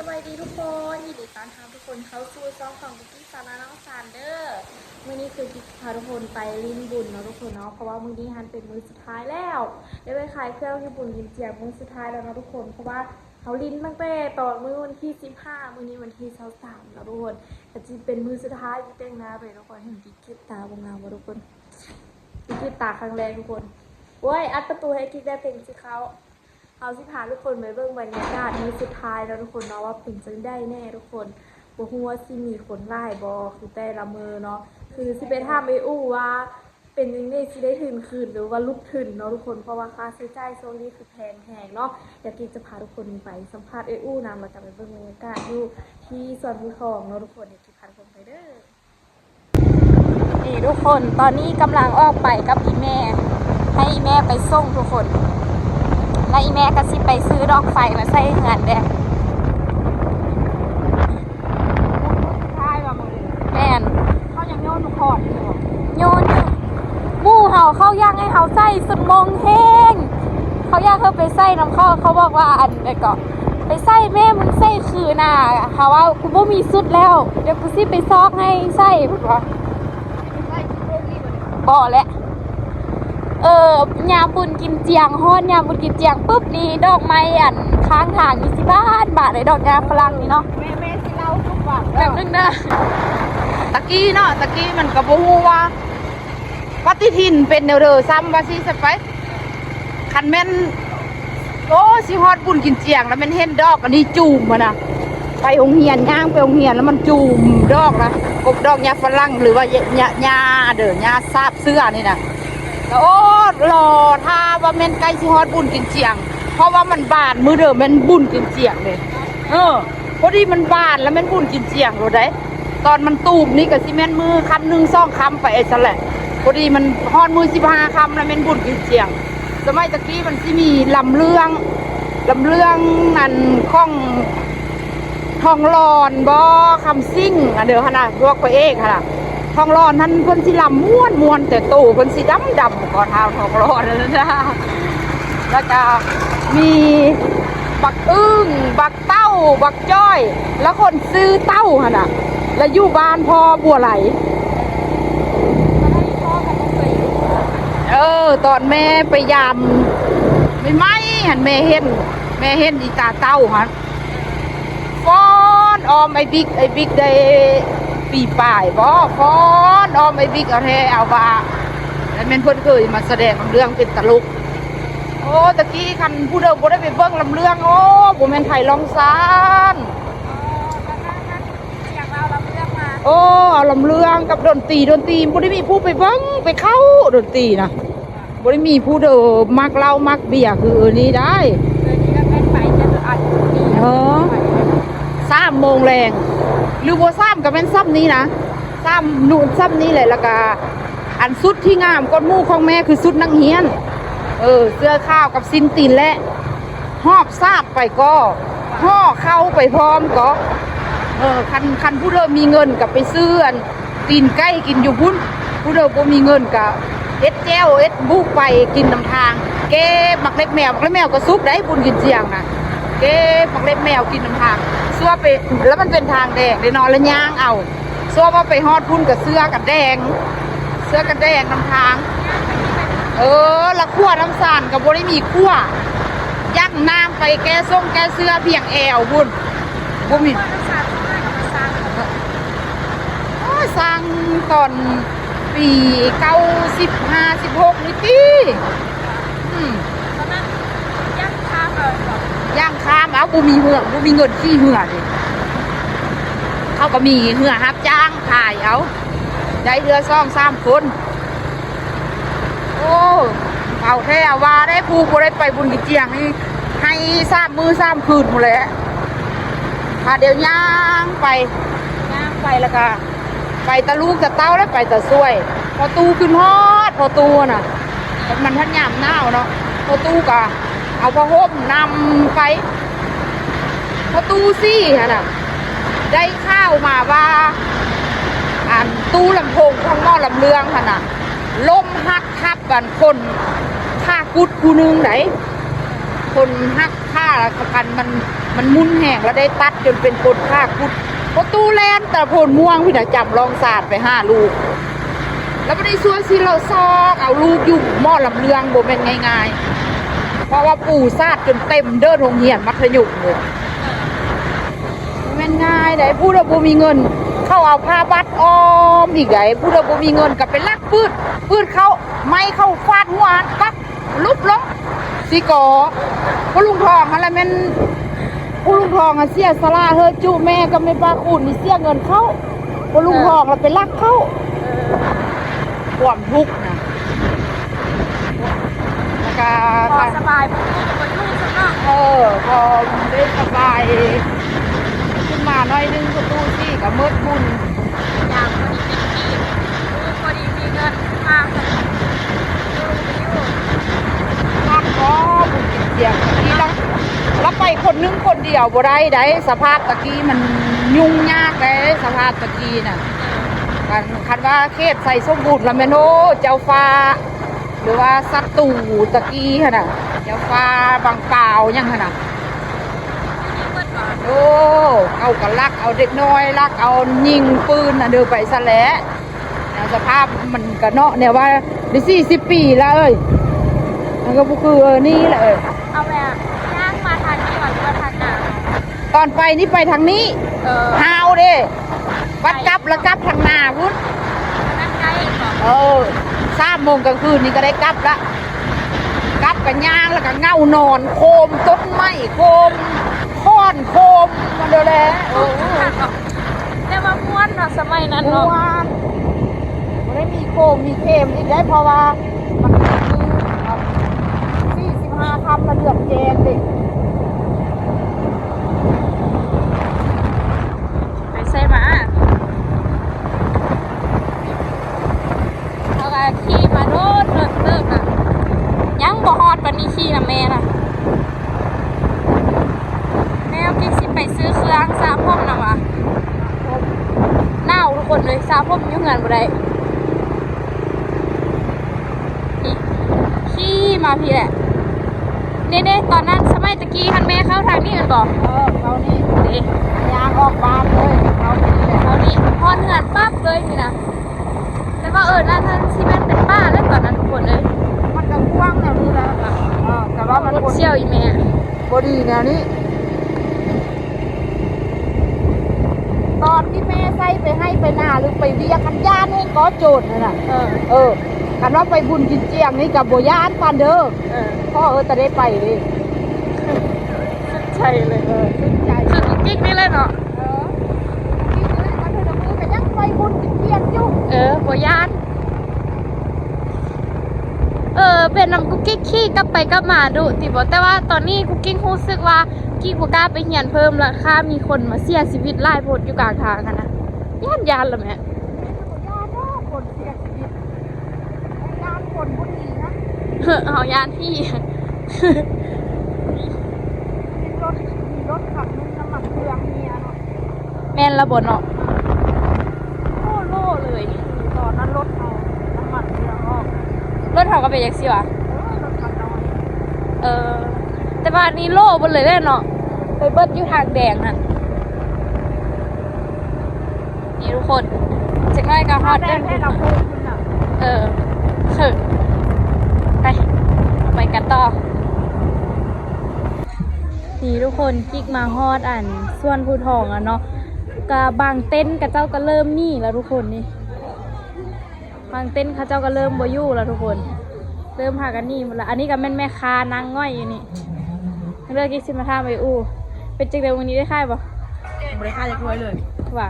บายดีทุกคนยินดีต้อนรับทุกคนเข้าสู่ช่องของพี่สาราน้องสานเดอร์มื้อนี้คือพี่พาทุกคนไปลิ้นบุญเนาะทุกคนเนาะเพราะว่ามื้อนี้ฮันเป็นมื้อสุดท้ายแล้วได้ไปขายเครื่องที่บุญยินเจียบมื้อสุดท้ายแล้วนะทุกคนเพราะว่าเขาลิ้นตั้งแต่ตอนมื้อวันที่15มื้อนี้วันที่23แล้วทุกคนแต่จริงเป็นมื้อสุดท้ายที่เต้งนะไปทุกคนเห็นกิ๊กตาบงงามทุกคนกิ๊กตาครั้งแรกทุกคนโอ้ยอัดประตูให้กิ๊กได้เพลงสิเขาสิพาทุกคนไปเบิ่งบรรยากาศมื้อสุดท้ายแล้วทุกคนเนาะว่าเป็นจังได้แน่ทุกคนบ่ฮู้ว่าสิมีคนไล่บ่คือแต่ละมื้อเนาะคือสิไปถามไอ้อู้ว่าเป็นจังได๋สิได้ถึงคืนหรือว่าลุกขึ้นเนาะทุกคนเพราะว่าค่าใช้จ่ายช่วงนี้คือแพงแฮงเนาะอยากจะพาทุกคนไปสัมภาษณ์ไอ้อู้นำแล้วก็ไปเบิ่งบรรยากาศอยู่ที่สวนภูเขาเนาะทุกคนอยากจะพาทุกคนไปเด้อนี่ทุกคนตอนนี้กำลังออกไปกับอีแม่ให้อีแม่ไปส่งทุกคนแล้วอีแม่ก็สิไปซื้อดอกไฟมาใส่เงินเด้ใช่ป่ะมึงแม่นเขายังโยนลูกคอดอยู่โยนอยู่หมู่เห่าเขาย่างให้เขาใส่สุดมงแห้งเขาย่างเขาไปใส่น้ำเขาบอกว่าอันไปก่อนไปใส่แม่มึงใส่คืนน่ะเขาว่ากูบ่มีสุดแล้วเดี๋ยวกูสิไปซอกให้ใส่พูดว่าบ่แหละยามบุญกินเจียงฮอดยามบุญกินเจียงปุ๊บนี่ดอกไม้อันข้างทางนี่สิบาทเลยดอกยาฝรั่งนี่เนาะแม่สิเล่าทุกวันแบบนึงนะตะกี้เนาะตะกี้มันก็บ่ฮู้ว่าปฏิทินเป็นแนวเด้อซ้ำว่าสิไปคันแม่นโอ้สิฮอดบุญกินเจียงแล้วมันเห็นดอกอันนี้จูมมาน่ะไปโรงเรียนย่างไปโรงเรียนแล้วมันจูมดอกนะกบดอกยาฝรั่งหรือว่ายาเด้อยาซาบเสื้อนี่น่ะโอ้รอถ้าว่าแม่นใกล้สิฮอดบุญกินเจียงเพราะว่ามันบานมือเด้อแม่นบุญกินเจียงเลยพอดีมันบานแล้วแม่นบุญกินเจียงโลดได้ตอนมันตูบนี่ก็สิแม่นมือคำหนึ่งสองคำไปไอ้ซะแหละพอดีมันฮอดมือ15 คำแล้วแม่นบุญกินเจียงสมัยตะกี้มันสิมีลำเรื่องนั่นของทองหลอนบ่คำซิ่งเด้อหั่นน่ะพวกพระเอกหั่นน่ะทองหลอนท่านเพิ่นสิลำม่วนแต่โตเพิ่นสิดำก่อนเท้าทองหลอนนั่นนะแล้วก็มีบักอึ้งบักเต้าบักจ้อยแล้วคนซื้อเต้าหั่นน่ะแล้วอยู่บ้านพ่อบัวไหลตอนแม่ไปยามไม่หันแม่เห็นอีตาเต้าหั่นฟ้อนออมไอ้บิ๊กได้ปีป่ายบ่ฟ้อนออมไอ้บิ๊กเอาแท้เอาว่าแล้วแม่นเพิ่นเคยมาแสดงเรื่องเป็นตลกโอ้ตะกี้คันผู้เดิมบ่ได้ไปเบิ่งลำเรื่องโอ้บ่แม่นไผลองซานโอ้เอาลำเรื่องกับดนตรีบ่ได้มีผู้ไปเบิ่งไปเข้าดนตรีนะบ่ได้มีผู้เดิมมักเหล้ามักเบียร์คือนี้ได้3 โมงแรงหรือว่า3ก็เป็นซ้ำนี้นะ3นู่นซ้ำนี้แหละแล้วก็อันสุดที่งามก้อนหมู่ของแม่คือสุดนังเฮียนเสื้อข้าวกับซินตีนและหอบซาบไปก็ห่อเข้าไปพร้อมก็คันผู้เดิมมีเงินกับไปซื้ออันตีนใกล้กินอยู่พุ่นผู้เดิมบ่มีเงินกับเอ็ดแจ้วเอ็ดบุกไปกินนำทางเก็บหมักเล็บแมวก็ซุปได้บุญกินเจียงนะเก็บหมักเล็บแมวกินนำทางซัวไปแล้วมันเป็นทางแดงเลยนอนแล้วย่างเอาซัวว่าไปฮอดพุ่นกับเสื้อกันแดงนำทางละขั้วน้ำสานกับบ่ได้มีขั้วยักน้ำไปแก้ส้มแก้เสื้อเพียงแอวบุญบ่มีสร้างตอนปี95-16นี่ติตอนนั้นย่างข้ามเอาบ่มีเงินขี้เหือเลยเขาก็มีเหือรับจ้างขายเอาได้เรือ2-3 คนโอ้เอาแท้ว่าได้ผู้บ่ได้ไปบุญกิเจียงนี่ให้3 มื้อ 3 คืนหมดแล้วพาเดี๋ยวย่างไปแล้วก็ไปตะลูกตะเต้าแล้วไปตะซวยพอตูขึ้นฮอดพอตูน่ะมันพันยามหนาวเนาะพอตูก็เอาผ้าห่มนำไปพอตูซี่น่ะได้ข้าวมาว่าตู้ลำโพงข้างนอกลำเลืองน่ะลมฮัดทับกันคนท่ากุดกูนึงไหน คนหักค่ากันมันมุ่นแห้งแล้วได้ตัดจนเป็นคนค่าคุดประตูแลนแต่ผลม่วงพี่น่ะจำลองศาสตร์ไป5 ลูกแล้วไม่ได้ซัวซิเราซอกเอาลูกอยู่หม้อลำเลืองบ่เป็นง่ายๆเพราะว่าปู่ซาดจนเต็มเดินโรงเรียนมัธยมเลยเป็นง่ายได้พูดว่าบ่มีเงินเข้าเอาผ้าบัตรออมอีกไงพูดว่าบ่มีเงินกับเป็นลักปืดเขาไม่เข้าฟาดหัวปักลุบลงสิกอพลุงทองอะไรแม่นพลุงทองอะเสียสละเฮอจูแม่ก็ไม่ปาคุณนี่เสียเงินเขาพลุงทองเราเป็นลักเขาความทุกข์นะแล้วก็ พอสบายปุ๊บก็ยุ่งซะเนาะ พอได้สบายขึ้นมาหน่อยนึงก็ตู้ที่กับมืดบุญ อย่างพอดีมีเงินมาค่ะอยู่ รักก็บุญเสียงตะกี้แล้วไปคนนึงคนเดียวบ่ได้สภาพตะกี้มันยุ่งยากเลยสภาพตะกี้น่ะคันว่าเขตใส่สมบูรณ์ละแม่โนเจ้าฟ้าหรือว่าสัตตูตะกี้ขนาดเจ้าฟ้าบางเปล่ายังขนาดโอ้เอากระลักเอาเด็กน้อยลักเอายิงปืนน่ะเดินไปซะแล้วสภาพมันกระเนาะเนี่ยว่าได้40 ปีแล้วมันก็คือนี่แหละเอาแบบย่างมาทางนี้ก่อนมาทางหนาว ตอนไปนี่ไปทางนี้ฮาวเด้วัดกลับแล้วกลับทางหน้าพุ้น นั่งใกล้ก่อน 3 โมงกลางคืนนี่ก็ได้กลับละกลับกันย่างแล้วก็เงานอนโคมต้นไม้โคมค้อนโคมมาเด้อแล แต่ว่าม้วนเนาะสมัยนั้น เนาะ เนาะ มันได้มีโคมมีเทมอีกได้เพราะว่ามันคือ45 คำระเดือดแจงดิ ไปใส่มาเอากะขี่มาโดดเลิกอ่ะยังบ่ฮอดปานนี้ขี่นะแม่น่ะแม่เอากิ๊กสิไปซื้อเครื่องสระผมน่ะวะหนาวทุกคนเลยสระผมอยู่เงินบ่ได้ขี่มาพี่แหละเด้ๆตอนนั้นสมัยตะกี้หันแม่เข้าทางนี้กันบ่ เขานี่ เด้ ยางออกบ้านเลยเขานี่แหละ เอานี่พอเงินปั๊บเลยนี่นะแต่ว่านั่นที่แม่นเป็นป้าแล้วตอนนั้นทุกคนเลย มันก็กว้างแนวนี้แหละแต่ว่ามัน รถเชี่ยวอีแม่ บดีแนวนี้ตอนที่แม่ใส่ไปให้ไปหน้าหรือไปเรียกคันย่านให้ก็โจทย์นั่นน่ะคันว่าไปบุญกินเจียงนี่กับโบย่านปานเด้อพ่อจะได้ไปดิ ใช่เลย ขึ้นใจ คือกุ๊กกิ๊กนี่เลยเนาะ ที่เลยมาเถอะมือก็ยังไปบุญกินเจียงอยู่ โบยานเป็นน้ำกุ๊กกิ๊กขี้กลับไปกลับมาดูติบอกแต่ว่าตอนนี้กุ๊กกิ๊กรู้สึกว่ากิ๊กบ่กล้าไปเหียนเพิ่มละค่ามีคนมาเสียชีวิตหลายโพดอยู่กลางทางกันนะยานละแม่ ย่านเนาะคนเสียชีวิตย่านคนบุญดีนะ เอายานพี่ มีรถขับนุ่งน้ำมันเครื่องเมียเนาะ แม่นระบนเนาะโล่เลย ตอนนั้นรถเอาน้ำมันเครื่องออก รถเขาก็เป็นยังสิวะ รถคันน้อย แต่ว่านี้โล่บนเลยเนาะไปเบิดอยู่ทางแดงนั่นนี่ทุกคนจะง่ายกับฮอต แด เด้ งให้เราพูดขึ้นอ่ะ ไปเอาไปกันต่อนี่ทุกคนกิ๊กมาฮอดส่วนภูทองเนาะกะบางเต้นกะเจ้าก็เริ่มนี่แล้วทุกคนนี่บางเต้นเขาเจ้าก็เริ่มบ่อยู่แล้วทุกคนเริ่มพากันนี่หมดแล้วอันนี้ก็แม่นแม่ค้านางง่อยอยู่นี่เลิกกิ๊กสิมาท่าไปเป็นจังเดียววันนี้ได้ค่ายปะ ไม่ได้ค่าจะรวยเลย ว่า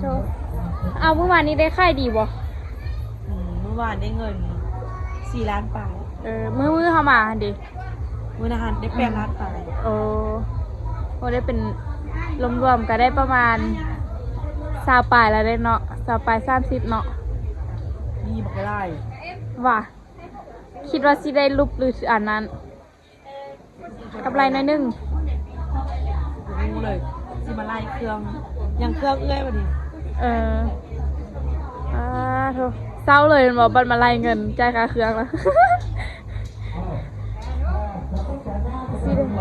โทเอาเมื่อวานนี้ได้ค่ายดีบ่ เมื่อวานได้เงิน4 ล้านปลาย มือเข้ามาดิ มื้ออาหารได้8 ล้านปลาย โอ้ได้เป็นรวมๆก็ได้ประมาณ20 ปลายแล้วได้เนาะ20 ปลาย30เนาะ นี่บอกได้ ว่าคิดว่าสิได้รูปหรืออันนั้นกำไรหน่อยนึง รู้เลยสิมาไล่เครื่องยังเครื่องเอื้อยวันนี้ โทเศร้าเลยมันบอกบันมาไล่เงินจ่ายค่าเครื่องแล้ว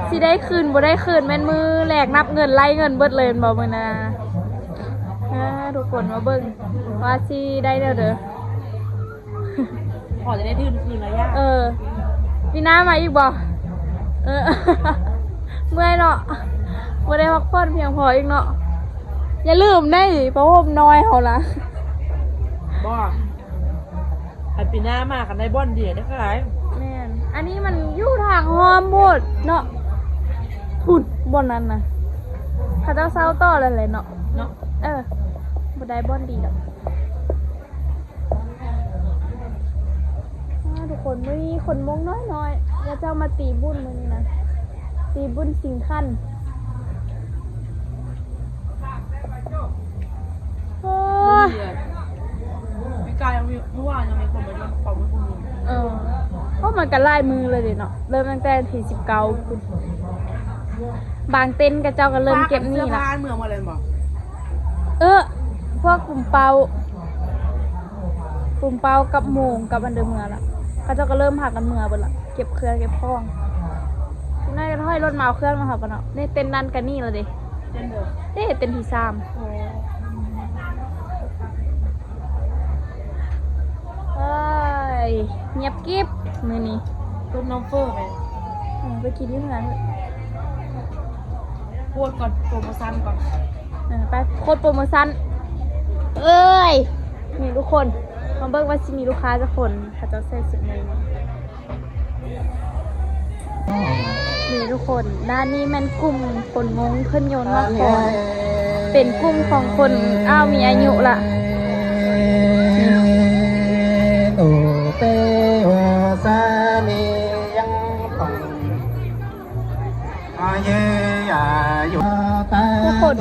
สิได้คืนบ่ได้คืนแม่นมือแหลกนับเงินไล่เงินเบิดเลยบ่มื้อนะทุกคนมาเบิ่งว่าสิได้เด้อเด้อ พอจะได้ดื้นคืนระยะ พี่น้ามาอีกบ่เมื่อยเนาะบ่ได้พักผ่อนเพียงพออีกเนาะอย่าลืมได้เพราะผมน้อยเฮาล่ะ บ่ไอปีหน้ามากันได้บ่อนเดียวได้ขาย แม่นอันนี้มันอยู่ทางฮอมโบดเนาะพุดบ่อนนั้นน่ะเขาเจ้าเซาต่อแล้วแหละเนาะ เนาะ บ่ได้บ่อนดีดอกทุกคนไม่มีคนมงน้อยๆแล้วเจ้ามาตีบุญมื้อนี้นะตีบุญสิงคันโอ้ย พี่กายยังมีเมื่อวานยังมีคนมาเล่นเป่ามือคุณลุง เพราะมันก็ไล่มือเลยเนาะเริ่มตั้งแต่ที่19คุณบางเต็นท์กับเจ้าก็เริ่มเก็บนี่ เสื้อ ละ ผ้าเมืองมาเลยบอก พวกปุ่มเปากับโมงกับอันเดอร์เมือละเขาเจ้าก็เริ่มหักกันเมือเบิดละเก็บเครื่องเก็บข้องน่าจะห้อยรถมาเอาเครื่องมาหักกันเนาะนี่เต็นท์นั้นกันนี่เลยดิ เช่นเดิม เต็นท์ที่3เงียบกิ๊บมือนี้ ต้มน้ำเฟอร์ไป ไปกินที่เมือง พูดก่อนโปรโมชั่นก่อน ไปโคตรโปรโมชั่นเอ้ยมีทุกคนมาเบิ่งว่าสิมีลูกค้าจะคนเขาจะใส่สุดเลยมีทุกคนด้านนี้แมันกลุ่มคนงงขึ้นโยนมาขอเป็นกลุ่มของคนมีอายุละ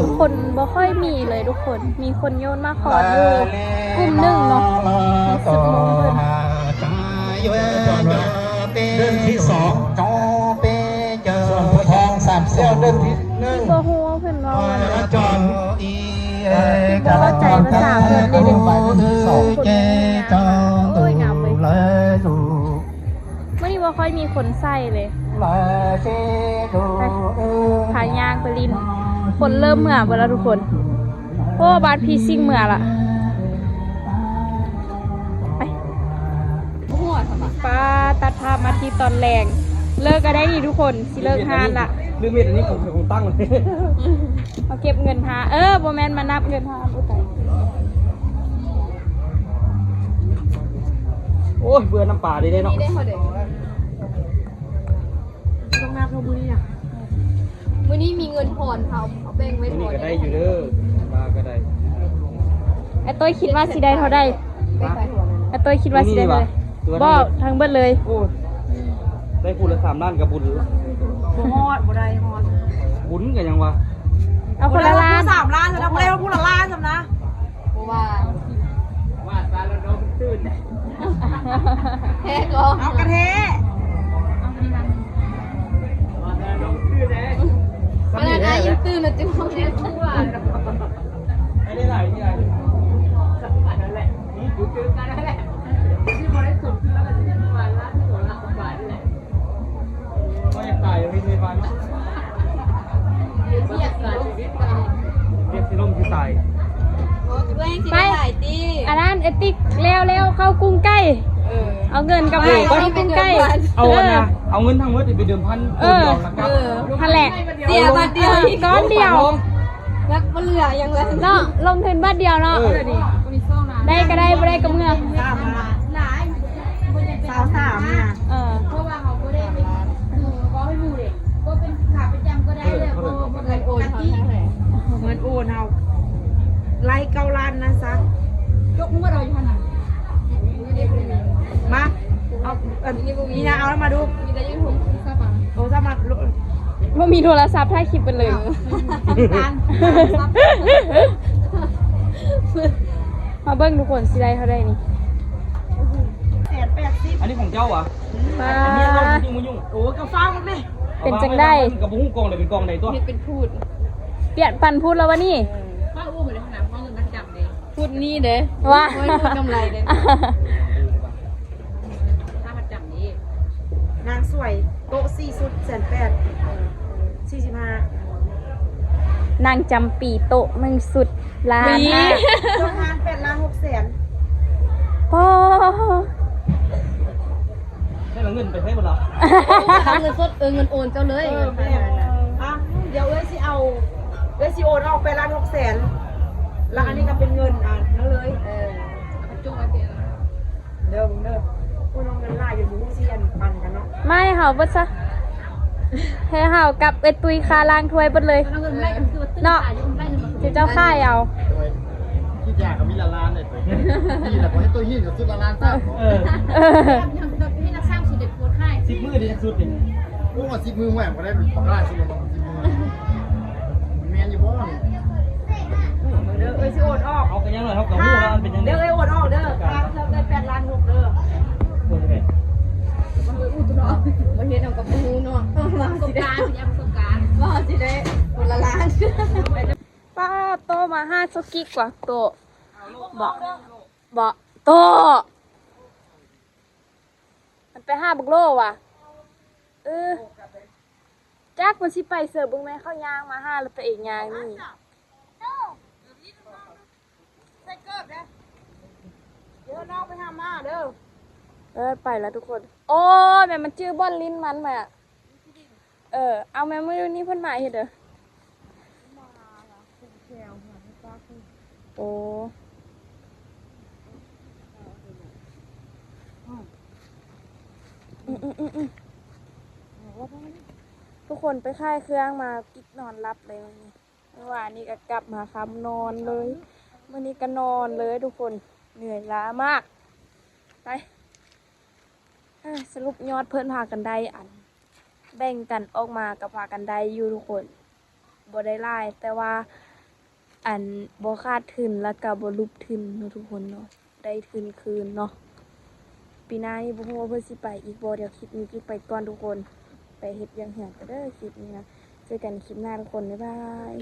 ทุกคนบ่ค่อยมีเลยทุกคนมีคนโยนมาขออยู่กลุ่มหนึ่งเนาะ10 โมงเพิ่น เดือนที่2จอเปเจอทอง3เซลเดือนที่1 บ่ฮู้ว่าเพิ่นว่าว่า จอนอี เข้าใจภาษาเพิ่นได้เด้อ เจจอน โอ้ยงามเลย เลยดู มื้อนี้บ่ค่อยมีคนใส่เลย เลยเจดู ขายยางไปลินคนเริ่มเมื่อเบิดแล้วทุกคนโอ้บาดพีซิ่งเมื่อละไปป้าตัดภาพมาที่ตอนแรงเลิกก็ได้ดีทุกคนสิเลิกงานละ ลืมเม็ดอันนี้ผมตั้งเลย มาเก็บเงินหาโบแมนมานับเงินหาอุยตาย โอ้ยเบื่อน้ำปลาดีเลยเนาะต้องนับเท่ามือนี่อ่ะ มื้อนี้มีเงินผ่อนเขาเอาแบ่งไว้ นี่ ผ่อน ก็ได้อยู่เด้อปลาก็ได้ ไอ้ต้อยคิดว่าสิได้เท่าได้ ไปขายหัวนั่น ไอ้ต้อยคิดว่าสิได้เท่าได้บอกทั้งเบิดเลย โอ้ยได้พูดละ3 ล้านกับบุญบ่ฮอดบ่ได้ฮอดบุญกันยังวะ เอาคนละล้าน 3 ล้านซะแล้วบ่ได้ว่าพูดละล้านซะนะ เพราะว่า ว่าตาแล้วน้องตื่น แท้ก็ เอากระเทว่าตาน้องตื่นแน่ เวลาได้ยิ้มตื่นแล้วจึงเขาเรียกว่า ไม่ได้หลายที่ไหนนั่นแหละนี่อยู่ตื่นกันนั่นแหละที่บ่ได้สุดขึ้นแล้วก็สิประมาณล้านที่2 ล้านบาทนี่แหละก็ยังตายอยู่ในบ้านเนาะ เรียกชีวิตไป เรียกสิล่มสิตาย โอ้ตัวเองสิได้หลายตี อันนั้นเอติกเร็วเข้ากรุงใกล้เอาเงินกับไหนเข้ากรุงใกล้ เอาอันนะเอาเงินทั้งหมดไปเดิมพันคนเดียวนะครับ พันแหละ เสียบาทเดียวอีก ก้อนเดียว แล้วมันเหลือยังไง เนาะลงทุนบาทเดียวเนาะได้ก็ได้ไม่ได้ก็เมื่อ 3เนี่ย เพราะว่าเขาบ่ได้ไปก็ให้ดูเด็กก็เป็นขาประจำก็ได้เลยเพราะเงินโอนเขาทั้งเลย เงินโอนเอาไล่9 ล้านนะซะ ยกมือเราอยู่ขนาด มาเอานี่นะเอาแล้วมาดู มีแต่ยังผมทราบป่ะ โอ้ถ้ามา ว่ามีโทรศัพท์ถ่ายคลิปไปเลย การ มาเบิ้งทุกคนสิได้เท่าได้นี่ อันนี้ของเจ้าเหรอ ป้า อันนี้เราจริงมึงยุ่งโอ้กระฟ้ามันเลย เป็นจังได้ กับบุ้งกองเลยเป็นกองไหนตัว เห็นเป็นพูด เปลี่ยนปันพูดแล้ววะนี่ ป้าอู้เหมือนขนาดห้องเงินมัดจำเลย พูดนี่เด้ว่า ไม่พูดกำไรเลยถ้ามัดจำนี้ นางสวยโต ต๊ะ4ชุด180,000 45 นางจำปีโตะมึงสุดล้านห้า โรงงาน8,600,000 พ่อ ให้เราเงินไปให้หมดหรอ เอาเงินสดเงินโอนเจ้าเลย แม่อ่ะเดี๋ยวเอ้ยสิโอนออกไป1,600,000แล้วอันนี้ก็เป็นเงินนั่นเลยจุกไว้เปลี่ยนเด้อมึงเด้อกูน้องเงินลายอยู่บุ้งเซียนปันกันเนาะ ไม่เห่าบ่ซะให้เห่ากับเอ็ดตุยคาล้างถ้วยเบิดเลย เอาเงินไล่กันคือว่าตึ้ง เนาะ ตายอยู่ไล่เงินมา สิเจ้าค่ายเอา ที่ยากกับมิลานเลยตัวนี่แหละพอให้ตัวหินกับสุดละลานตั้ง เออ ยังให้นักสร้างสิเด็ดโพสต์ให้ 10 มื้อดีที่สุดนี่ โอ้มา10 มือแหวนก็ได้ปากได้สิมา10 มือแมนอยู่บ่นี่ เด้อเอ้ยสิโอนออก เอากันยังหน่อยเท่ากับหูแล้วมันเป็นยังไง เด้อเอ้ยโอนออกเด้อค่าเทอมได้8,600,000เด้อ คนยังไง มันเห็นเอากับมูเนาะประสบการณ์สิเอาประสบการณ์ว่าสิได้คนละล้าน ป้าโตมา5สกิกกว่าโตบอกโตมันไป5บักโลว่ะจักมันสิไปเสิร์ฟบึงแม่เข้ายางมา5แล้วตัวเองยางนี่เดี๋ยวน้องไปทำมาเด้อ ไปแล้วทุกคน โอ้แม่มันชื่อบอนลิ้นมันมาเอาแม่มือนี่เพิ่นหมายเฮ็ดเด้อโอ้ทุกคนไปค่ายเครื่องมากิ๊กนอนรับเลยวันนี้เมื่อวานนี้ก็กลับมาคำนอนเลยวันนี้ก็นอนเลยทุกคนเหนื่อยล้ามากไปสรุปยอดเพื่อนพากันได้แบ่งกันออกมากับพากันได้อยู่ทุกคนบ่ได้ไล่แต่ว่าบ่คาดทุนแล้วก็บ่ลุบทุนเนาะทุกคนเนาะได้ทุนคืนเนาะปีหน้านี่บ่ฮู้ว่าเพิ่นสิไปอีกบ่เดี๋ยวคลิปนี้กิ๊กไปก่อนทุกคนไปเฮ็ดอย่างเหือนก็เด้อคลิปนี้นะเจอกันคลิปหน้าทุกคนบ๊ายบาย